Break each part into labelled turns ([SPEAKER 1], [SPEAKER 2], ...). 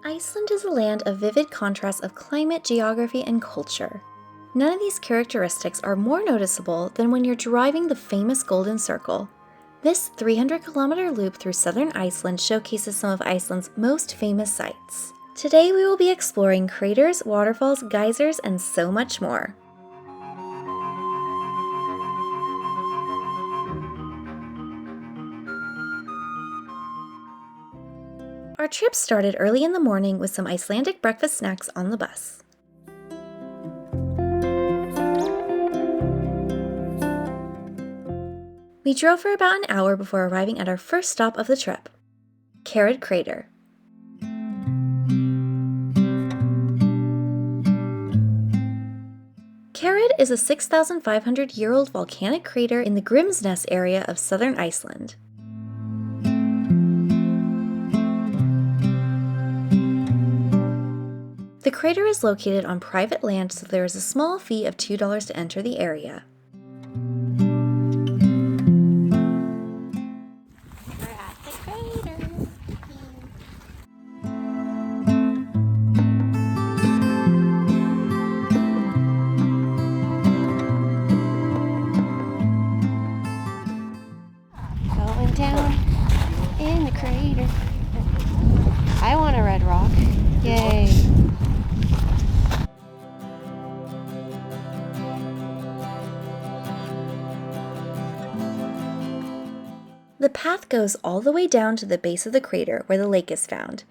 [SPEAKER 1] Iceland is a land of vivid contrasts of climate, geography, and culture. None of these characteristics are more noticeable than when you're driving the famous Golden Circle. This 300-kilometer loop through southern Iceland showcases some of Iceland's most famous sights. Today we will be exploring craters, waterfalls, geysers, and so much more. Our trip started early in the morning with some Icelandic breakfast snacks on the bus. We drove for about an hour before arriving at our first stop of the trip, Kerud Crater. Kerud is a 6,500-year-old volcanic crater in the Grímsnes area of southern Iceland. The crater is located on private land, so there is a small fee of $2 to enter the area.
[SPEAKER 2] We're at the crater. Going down in the crater. I want a red rock. Yay.
[SPEAKER 1] The path goes all the way down to the base of the crater where the lake is found.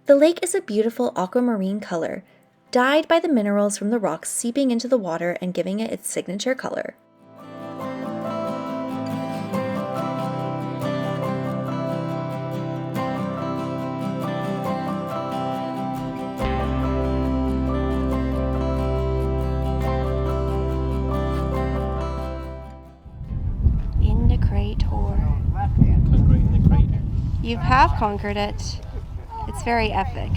[SPEAKER 1] The lake is a beautiful aquamarine color, dyed by the minerals from the rocks seeping into the water and giving it its signature color.
[SPEAKER 2] Conquering the crater. You have conquered it. It's very epic.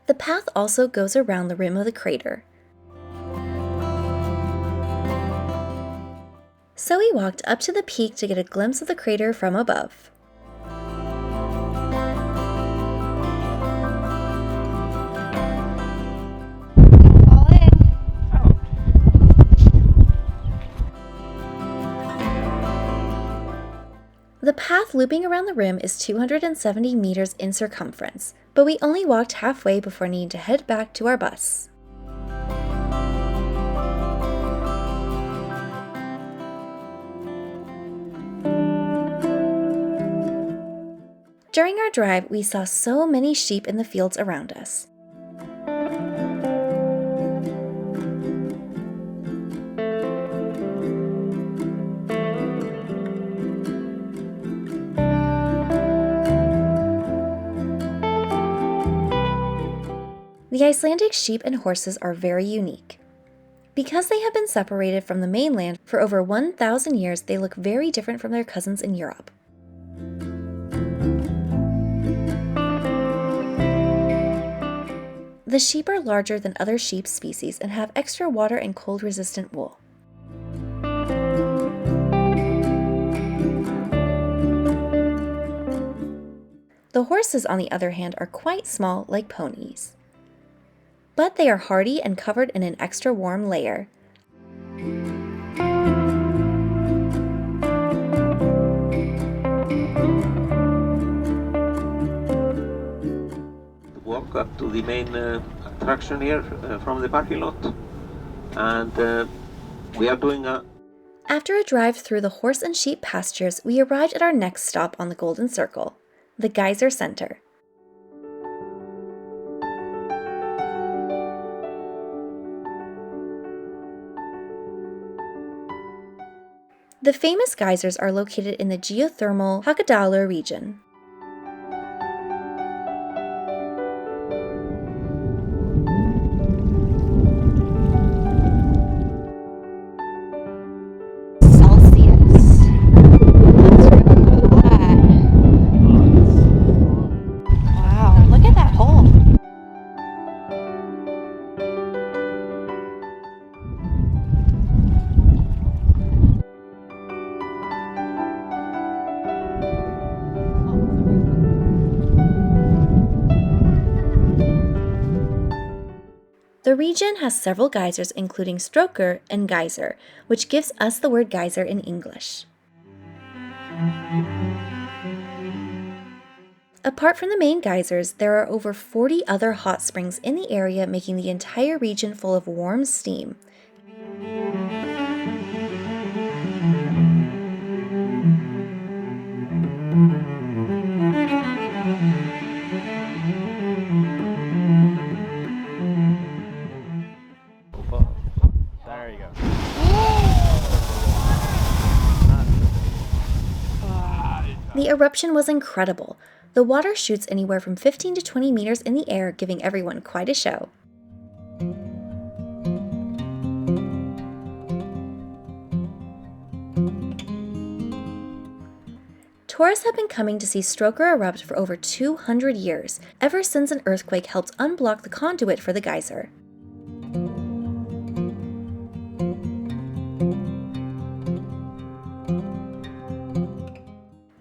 [SPEAKER 1] The path also goes around the rim of the crater. So we walked up to the peak to get a glimpse of the crater from above.
[SPEAKER 2] All in.
[SPEAKER 1] The path looping around the rim is 270 meters in circumference, but we only walked halfway before needing to head back to our bus. During our drive, we saw so many sheep in the fields around us. The Icelandic sheep and horses are very unique. Because they have been separated from the mainland for over 1,000 years, they look very different from their cousins in Europe. The sheep are larger than other sheep species and have extra water and cold-resistant wool. The horses, on the other hand, are quite small, like ponies. But they are hardy and covered in an extra warm layer.
[SPEAKER 3] Walk up to the main attraction here from the parking lot, and we are doing a...
[SPEAKER 1] After a drive through the horse and sheep pastures, we arrived at our next stop on the Golden Circle, the Geyser Center. The famous geysers are located in the geothermal Hakadalur region.
[SPEAKER 2] Celsius. That's really hot. Wow, look at that hole.
[SPEAKER 1] The region has several geysers including Stroker and Geyser, which gives us the word geyser in English. Apart from the main geysers, there are over 40 other hot springs in the area, making the entire region full of warm steam.
[SPEAKER 4] There you go.
[SPEAKER 1] The eruption was incredible. The water shoots anywhere from 15 to 20 meters in the air, giving everyone quite a show. Tourists have been coming to see Stroker erupt for over 200 years, ever since an earthquake helped unblock the conduit for the geyser.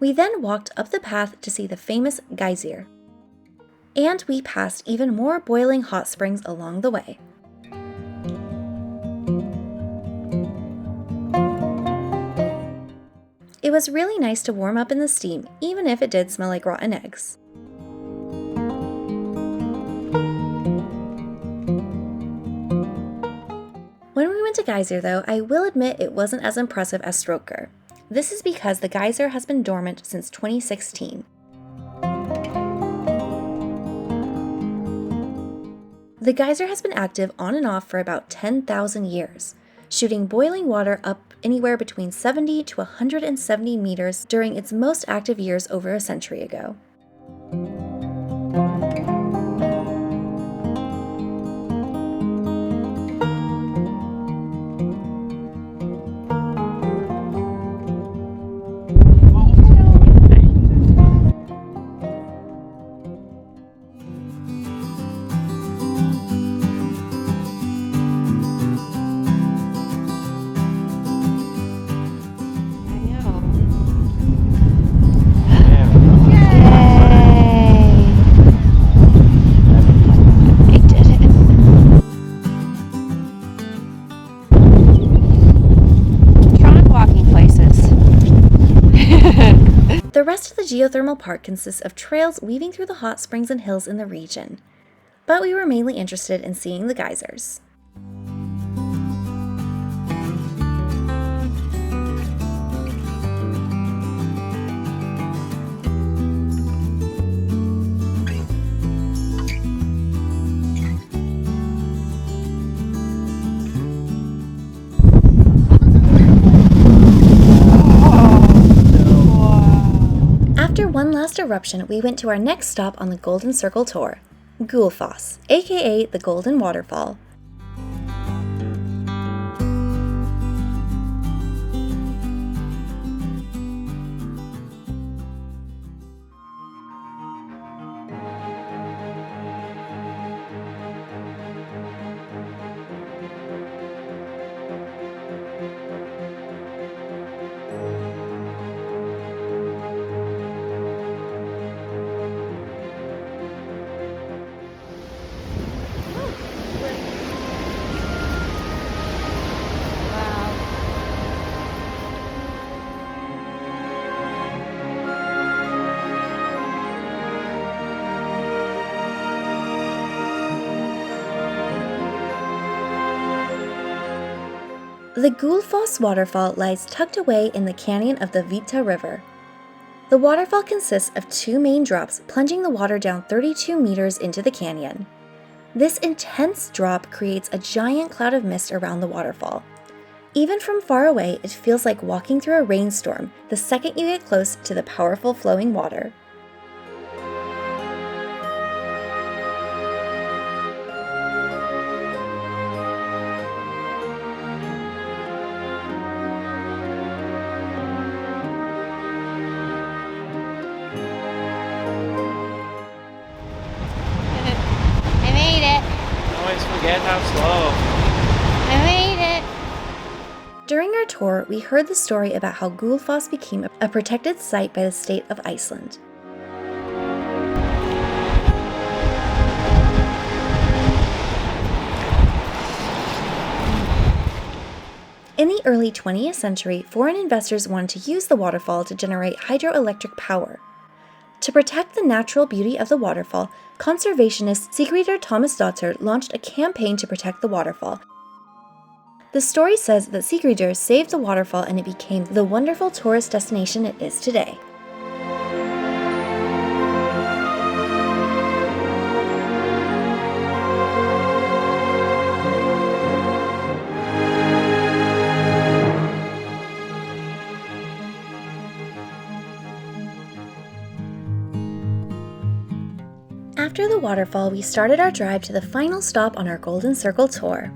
[SPEAKER 1] We then walked up the path to see the famous geyser. And we passed even more boiling hot springs along the way. It was really nice to warm up in the steam, even if it did smell like rotten eggs. When we went to Geyser though, I will admit it wasn't as impressive as Stroker. This is because the geyser has been dormant since 2016. The geyser has been active on and off for about 10,000 years, shooting boiling water up anywhere between 70 to 170 meters during its most active years over a century ago. The rest of the geothermal park consists of trails weaving through the hot springs and hills in the region, but we were mainly interested in seeing the geysers. After one last eruption, we went to our next stop on the Golden Circle tour, Gullfoss, aka the Golden Waterfall. The Gullfoss waterfall lies tucked away in the canyon of the Vita River. The waterfall consists of two main drops plunging the water down 32 meters into the canyon. This intense drop creates a giant cloud of mist around the waterfall. Even from far away, it feels like walking through a rainstorm the second you get close to the powerful flowing water.
[SPEAKER 4] Forget how slow.
[SPEAKER 2] I made it!
[SPEAKER 1] During our tour, we heard the story about how Gullfoss became a protected site by the state of Iceland. In the early 20th century, foreign investors wanted to use the waterfall to generate hydroelectric power. To protect the natural beauty of the waterfall, conservationist Sigríður Tómasdóttir launched a campaign to protect the waterfall. The story says that Sigríður saved the waterfall and it became the wonderful tourist destination it is today. After the waterfall, we started our drive to the final stop on our Golden Circle tour.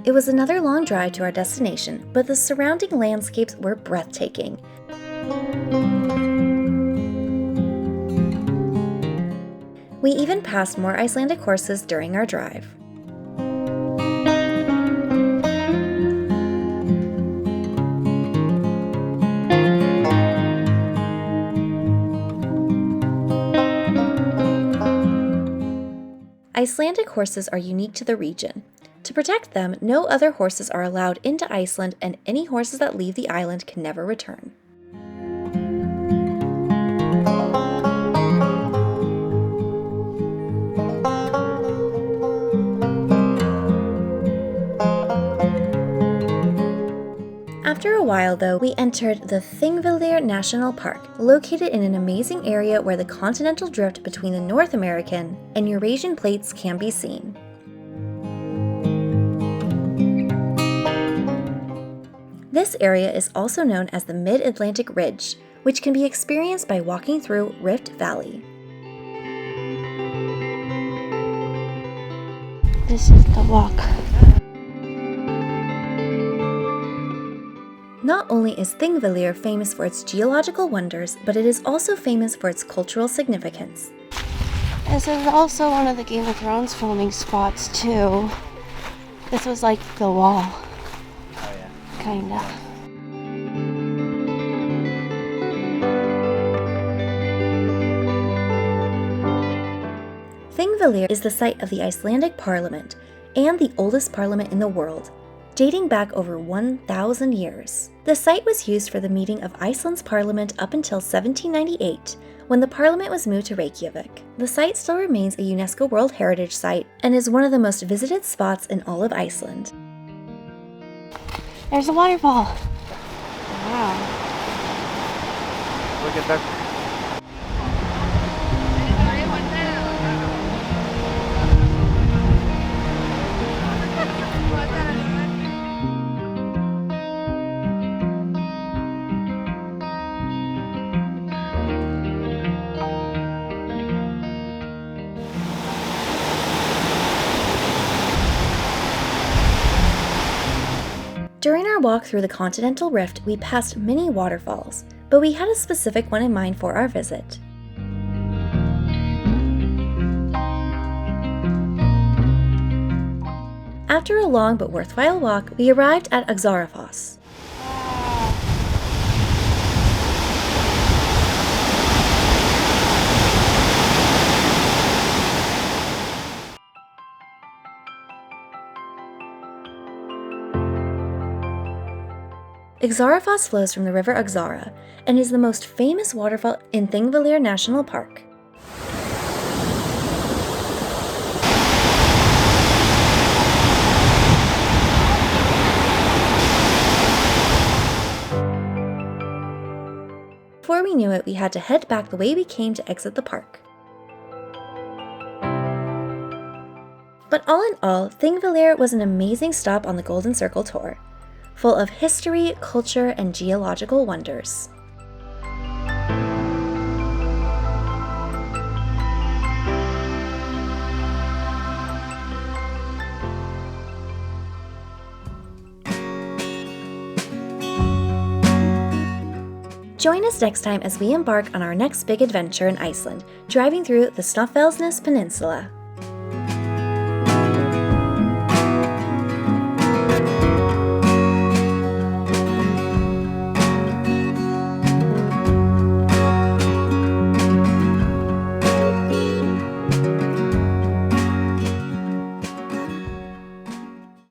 [SPEAKER 1] It was another long drive to our destination, but the surrounding landscapes were breathtaking. We even passed more Icelandic horses during our drive. Icelandic horses are unique to the region. To protect them, no other horses are allowed into Iceland, and any horses that leave the island can never return. After a while, though, we entered the Thingvellir National Park, located in an amazing area where the continental drift between the North American and Eurasian plates can be seen. This area is also known as the Mid-Atlantic Ridge, which can be experienced by walking through Rift Valley.
[SPEAKER 2] This is the walk.
[SPEAKER 1] Not only is Thingvellir famous for its geological wonders, but it is also famous for its cultural significance.
[SPEAKER 2] This is also one of the Game of Thrones filming spots too. This was like the wall.
[SPEAKER 4] Oh yeah.
[SPEAKER 2] Kinda.
[SPEAKER 1] Thingvellir is the site of the Icelandic Parliament and the oldest parliament in the world, dating back over 1,000 years. The site was used for the meeting of Iceland's parliament up until 1798, when the parliament was moved to Reykjavik. The site still remains a UNESCO World Heritage Site and is one of the most visited spots in all of Iceland.
[SPEAKER 2] There's a waterfall. Wow.
[SPEAKER 4] Look at that.
[SPEAKER 1] During our walk through the continental rift, we passed many waterfalls, but we had a specific one in mind for our visit. After a long but worthwhile walk, we arrived at Axarafoss. Axarafoss flows from the river Axara and is the most famous waterfall in Thingvellir National Park. Before we knew it, we had to head back the way we came to exit the park. But all in all, Thingvellir was an amazing stop on the Golden Circle tour, full of history, culture, and geological wonders. Join us next time as we embark on our next big adventure in Iceland, driving through the Snæfellsnes Peninsula.